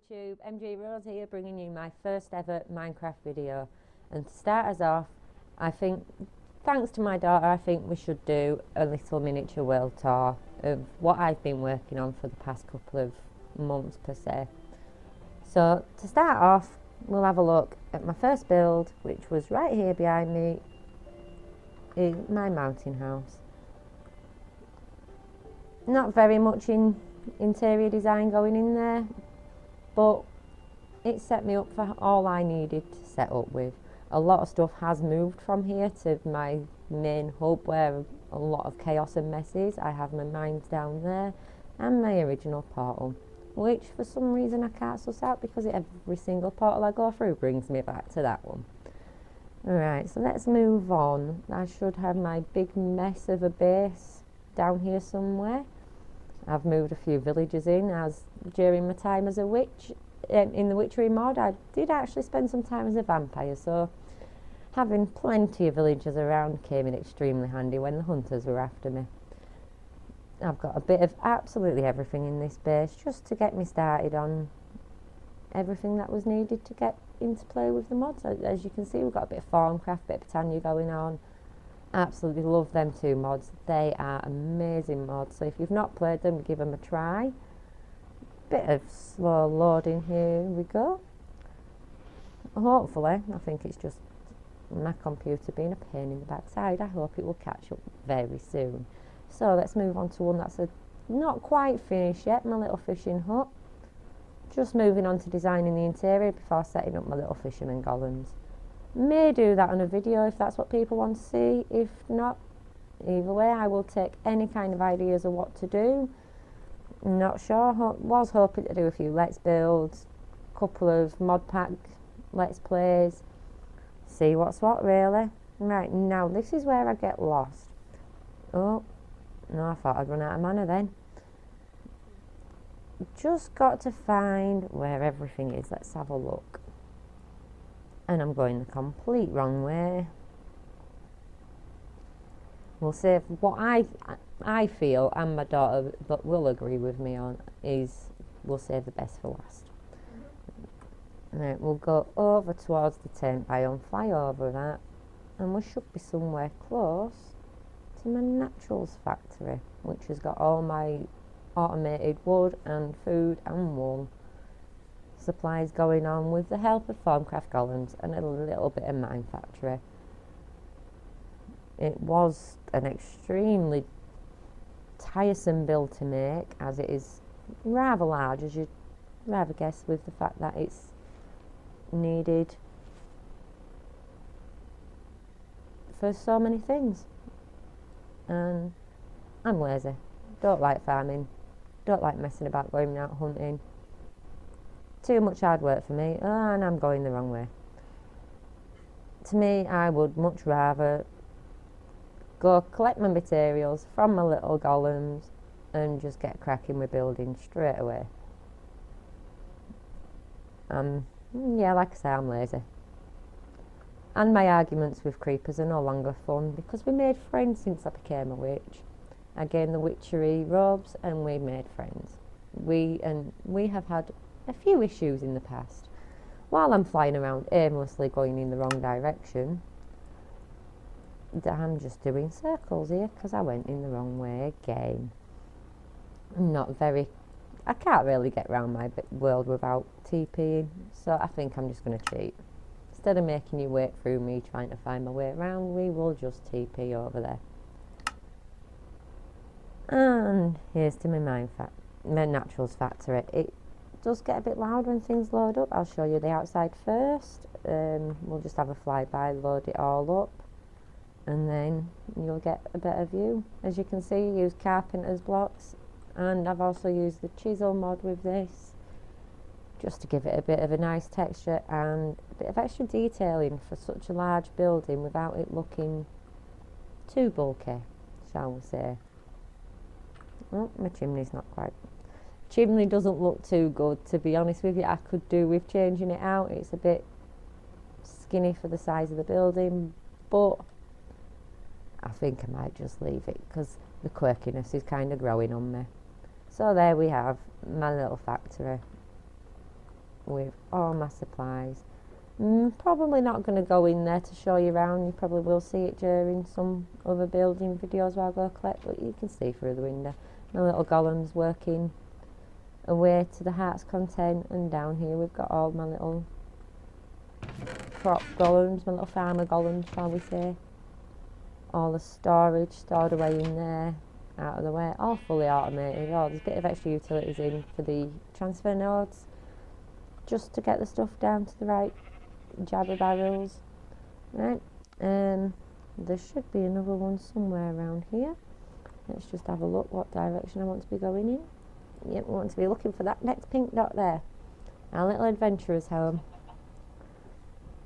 YouTube, M.G.Rose here, bringing you my first ever Minecraft video. And to start us off, I think, thanks to my daughter, I think we should do a little miniature world tour of what I've been working on for the past couple of months per se. So to start off, we'll have a look at my first build, which was right here behind me, in my mountain house. Not very much in interior design going in there, but it set me up for all I needed to set up with. A lot of stuff has moved from here to my main hub where a lot of chaos and mess is. I have my mines down there and my original portal, which for some reason I can't suss out because every single portal I go through brings me back to that one. Alright, so let's move on. I should have my big mess of a base down here somewhere. I've moved a few villagers in, as during my time as a witch in the witchery mod I did actually spend some time as a vampire, so having plenty of villagers around came in extremely handy when the hunters were after me. I've got a bit of absolutely everything in this base just to get me started on everything that was needed to get into play with the mods. As you can see, we've got a bit of Formcraft, a bit of Tanya going on. Absolutely love them two mods. They are amazing mods, so if you've not played them, give them a try. Bit of slow loading, here we go. Hopefully, I think it's just my computer being a pain in the backside. I hope it will catch up very soon. So let's move on to one that's not quite finished yet, my little fishing hut. Just moving on to designing the interior before setting up my little fisherman golems. May do that on a video if that's what people want to see. If not, either way, I will take any kind of ideas of what to do. Not sure. Was hoping to do a few let's builds, couple of mod pack let's plays, see what's what really. Right, now this is where I get lost. Oh no, I thought I'd run out of mana then. Just got to find where everything is. Let's have a look. And I'm going the complete wrong way. We'll save what I feel, and my daughter but will agree with me on, is we'll save the best for last. Right, we'll go over towards the tent biome, fly over that, and we should be somewhere close to my naturals factory, which has got all my automated wood and food and wool supplies going on with the help of Formcraft golems and a little bit of mine factory. It was an extremely tiresome build to make, as it is rather large, as you'd rather guess, with the fact that it's needed for so many things. And I'm lazy, don't like farming, don't like messing about going out hunting. Too much hard work for me, and I'm going the wrong way. To me, I would much rather go collect my materials from my little golems and just get cracking with building straight away. Yeah, like I say, I'm lazy. And my arguments with creepers are no longer fun because we made friends since I became a witch. I gained the witchery robes and we made friends. We have had a few issues in the past. While I'm flying around aimlessly going in the wrong direction, I'm just doing circles here because I went in the wrong way again. I can't really get around my world without TPing, so I think I'm just going to cheat. Instead of making you wait through me trying to find my way around, we will just TP over there. And here's to my naturals factory. It does get a bit loud when things load up. I'll show you the outside first. We'll just have a flyby, load it all up, and then you'll get a better view. As you can see, use carpenter's blocks, and I've also used the chisel mod with this just to give it a bit of a nice texture and a bit of extra detailing for such a large building without it looking too bulky, shall we say. Oh, my chimney's not quite. Chimney doesn't look too good, to be honest with you. I could do with changing it out. It's a bit skinny for the size of the building, but I think I might just leave it because the quirkiness is kind of growing on me. So there we have my little factory. with all my supplies. Probably not going to go in there to show you around. You probably will see it during some other building videos where I go collect, but you can see through the window. My little golems working away to the heart's content, and down here we've got all my little prop golems, my little farmer golems, shall we say. All the storage stored away in there, out of the way, all fully automated. Oh, there's a bit of extra utilities in for the transfer nodes, just to get the stuff down to the right jabber barrels. Right, there should be another one somewhere around here. Let's just have a look what direction I want to be going in. Yep, we want to be looking for that next pink dot there, our little adventurer's home.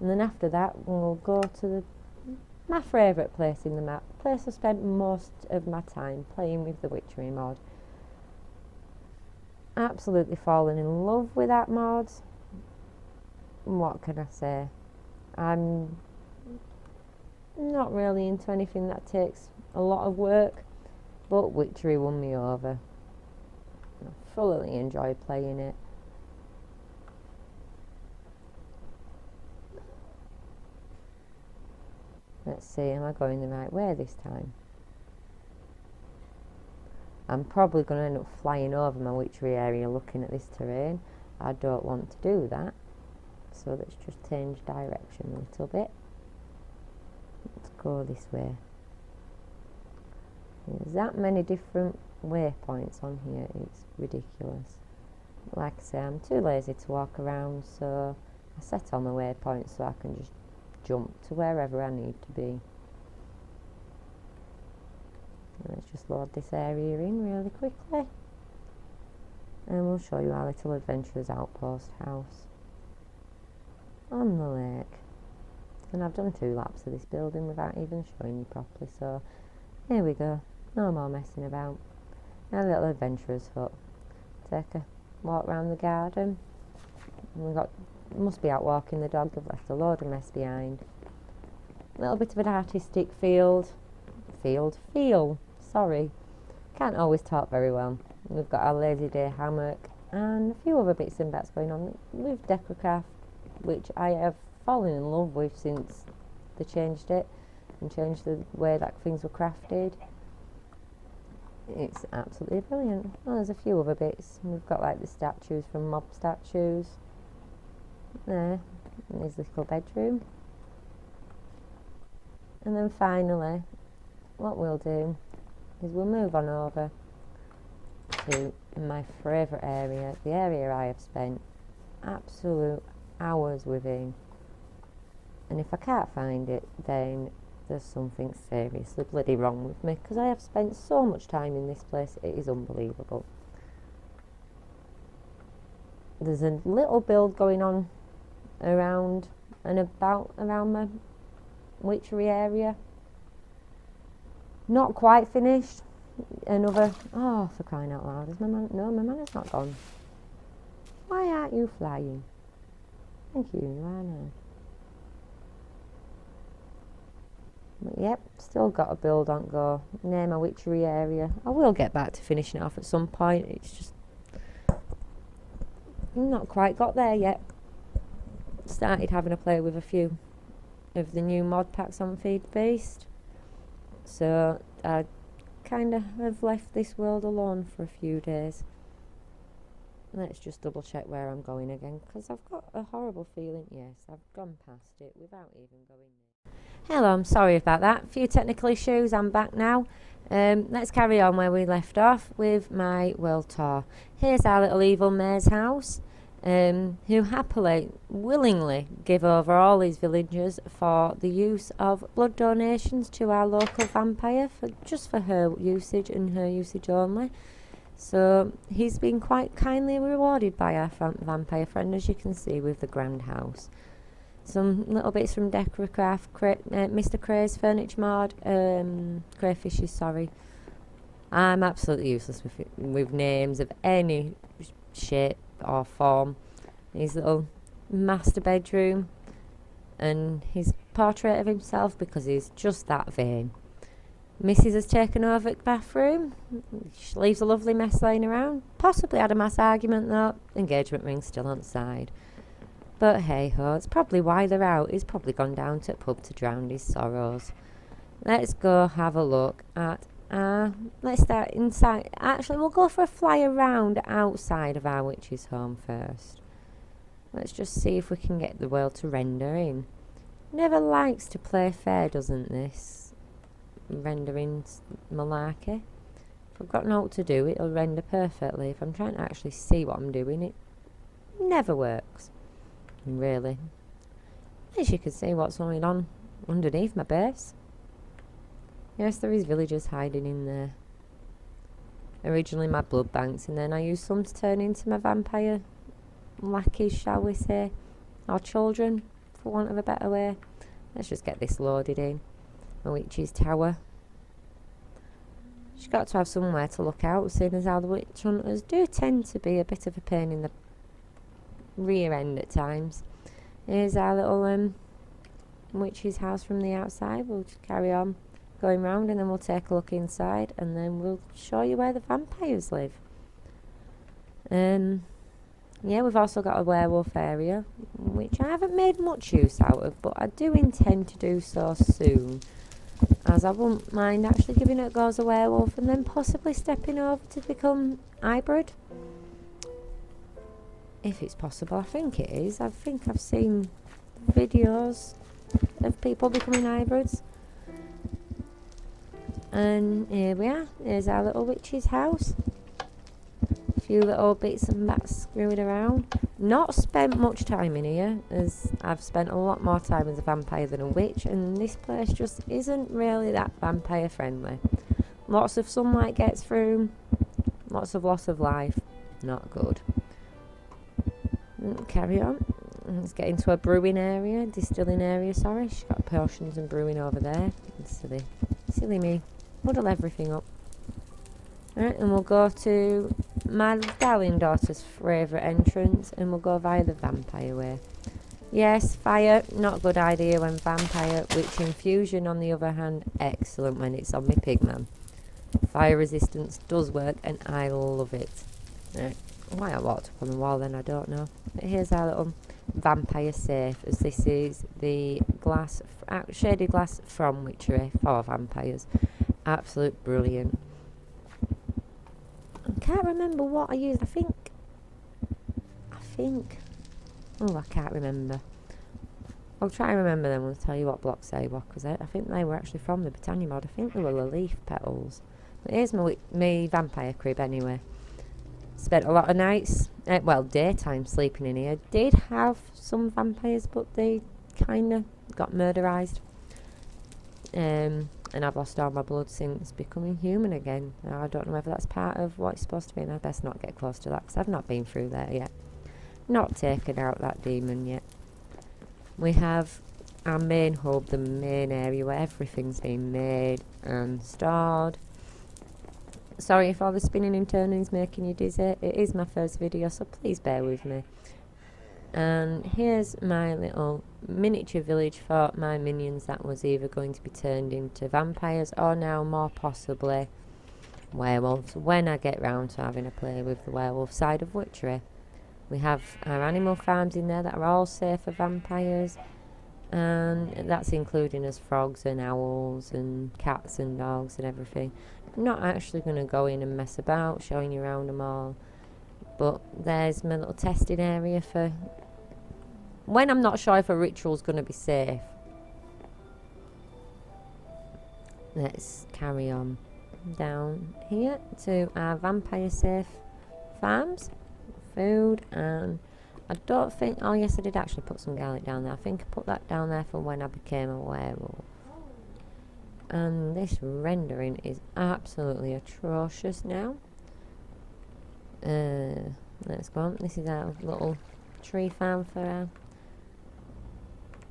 And then after that we'll go to my favourite place in the map, the place I spent most of my time playing with the witchery mod. Absolutely fallen in love with that mod. What can I say? I'm not really into anything that takes a lot of work, but witchery won me over. I thoroughly enjoy playing it. Let's see, am I going the right way this time? I'm probably going to end up flying over my witchery area looking at this terrain. I don't want to do that. So let's just change direction a little bit. Let's go this way. There's that many different waypoints on here, it's ridiculous. Like I say, I'm too lazy to walk around, so I set all my waypoints so I can just jump to wherever I need to be. Let's just load this area in really quickly, and we'll show you our little adventurer's outpost house on the lake. And I've done 2 laps of this building without even showing you properly, so here we go, no more messing about. Our little adventurer's hut. Take a walk around the garden. Must be out walking the dog, they've left a load of mess behind. A little bit of an artistic feel, sorry, can't always talk very well. We've got our lazy day hammock and a few other bits and bats going on with Decracraft, which I have fallen in love with since they changed it and changed the way that things were crafted. It's absolutely brilliant. Oh, there's a few other bits. We've got like the statues from mob statues there in his little bedroom. And then finally what we'll do is we'll move on over to my favourite area, the area I have spent absolute hours within, and if I can't find it then there's something seriously bloody wrong with me, because I have spent so much time in this place, it is unbelievable. There's a little build going on around my witchery area, not quite finished. Another, oh, for crying out loud, is my man, no, my man has not gone. Why aren't you flying? Thank you, you are now. But yep, still got a build on go near my witchery area. I will get back to finishing it off at some point, it's just not quite got there yet. Started having a play with a few of the new mod packs on Feed Beast, so I kind of have left this world alone for a few days. Let's just double check where I'm going again, because I've got a horrible feeling, yes, I've gone past it without even going there. Hello, I'm sorry about that, a few technical issues, I'm back now. Let's carry on where we left off with my world tour. Here's our little evil mayor's house, who happily, willingly give over all his villagers for the use of blood donations to our local vampire, just for her usage and her usage only. So he's been quite kindly rewarded by our vampire friend, as you can see with the grand house. Some little bits from Decracraft, Mr. Cray's furniture mod, crayfishes, sorry. I'm absolutely useless with names of any shape or form. His little master bedroom and his portrait of himself, because he's just that vain. Mrs. has taken over the bathroom. She leaves a lovely mess laying around. Possibly had a mass argument though. Engagement ring's still on side. But hey ho, it's probably why they're out. He's probably gone down to the pub to drown his sorrows. Let's go have a look at let's start inside. Actually, we'll go for a fly around outside of our witch's home first. Let's just see if we can get the world to render in. Never likes to play fair, doesn't this? Rendering malarkey. If I've got nothing to do, it'll render perfectly. If I'm trying to actually see what I'm doing, it never works. Really. As you can see what's going on underneath my base. Yes, there is villagers hiding in there. Originally my blood banks, and then I used some to turn into my vampire lackeys, shall we say. Or children, for want of a better way. Let's just get this loaded in. My witch's tower. She's got to have somewhere to look out, seeing as how the witch hunters do tend to be a bit of a pain in the rear end at times. Here's our little witch's house from the outside. We'll just carry on going round, and then we'll take a look inside, and then we'll show you where the vampires live. Yeah, we've also got a werewolf area, which I haven't made much use out of, but I do intend to do so soon, as I wouldn't mind actually giving it a go as a werewolf and then possibly stepping over to become hybrid. If it's possible. I think it is. I think I've seen videos of people becoming hybrids. And here we are. Here's our little witch's house. A few little bits and bats screwing around. Not spent much time in here, as I've spent a lot more time as a vampire than a witch, and this place just isn't really that vampire friendly. Lots of sunlight gets through, lots of loss of life. Not good. Carry on. Let's get into a brewing area, distilling area, sorry. She's got potions and brewing over there. Silly me. Muddle everything up. Alright, and we'll go to my darling daughter's favourite entrance, and we'll go via the vampire way. Yes, fire, not a good idea when vampire. Witch infusion, on the other hand, excellent when it's on my pigman. Fire resistance does work, and I love it. Right. Why I walked up on the wall then, I don't know. But here's our little vampire safe, as this is the glass, shaded glass from Witchery for vampires. Absolute brilliant. I can't remember what I used. I think. Oh, I can't remember. I'll try and remember them. I'll tell you what blocks they were, because I think they were actually from the Britannia mod. I think they were the leaf petals. But here's my vampire crib anyway. Spent a lot of nights, daytime sleeping in here. Did have some vampires, but they kind of got murderized. And I've lost all my blood since becoming human again. Now, I don't know whether that's part of what it's supposed to be, and I best not get close to that, because I've not been through there yet. Not taken out that demon yet. We have our main hub, the main area where everything's been made and stored. Sorry if all the spinning and turning is making you dizzy. It is my first video, so please bear with me. And here's my little miniature village for my minions that was either going to be turned into vampires or now more possibly werewolves, when I get round to having a play with the werewolf side of Witchery. We have our animal farms in there that are all safe for vampires, and that's including us frogs and owls and cats and dogs and everything. I'm not actually going to go in and mess about showing you around them all, but there's my little testing area for when I'm not sure if a ritual's going to be safe. Let's carry on down here to our vampire safe farms. Food, and I don't think, oh yes, I did actually put some garlic down there. I think I put that down there for when I became a werewolf. And this rendering is absolutely atrocious now. Let's go on. This is our little tree farm for our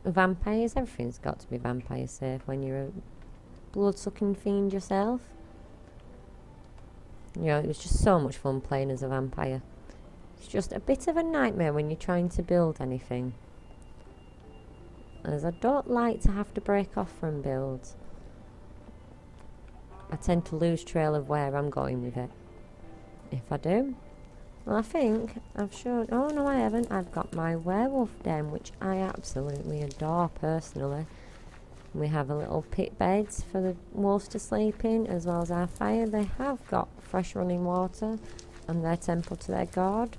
vampires. Everything's got to be vampire safe when you're a blood-sucking fiend yourself. You know, it was just so much fun playing as a vampire. It's just a bit of a nightmare when you're trying to build anything, as I don't like to have to break off from builds. I tend to lose trail of where I'm going with it. If I do, well, I think I've shown, oh no I haven't, I've got my werewolf den, which I absolutely adore personally. We have a little pit beds for the wolves to sleep in, as well as our fire. They have got fresh running water and their temple to their god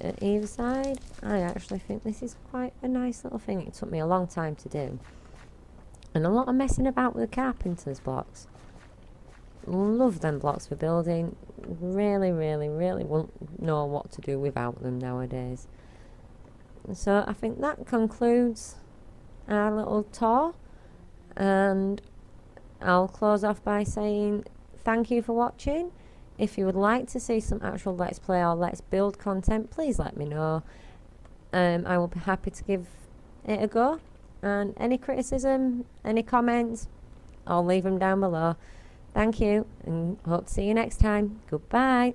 at either side. I actually think this is quite a nice little thing. It took me a long time to do, and a lot of messing about with the carpenter's blocks. Love them blocks for building. Really won't know what to do without them nowadays. So I think that concludes our little tour, and I'll close off by saying thank you for watching. If you would like to see some actual Let's Play or Let's Build content, please let me know. I will be happy to give it a go, and any criticism, any comments, I'll leave them down below. Thank you, and hope to see you next time. Goodbye.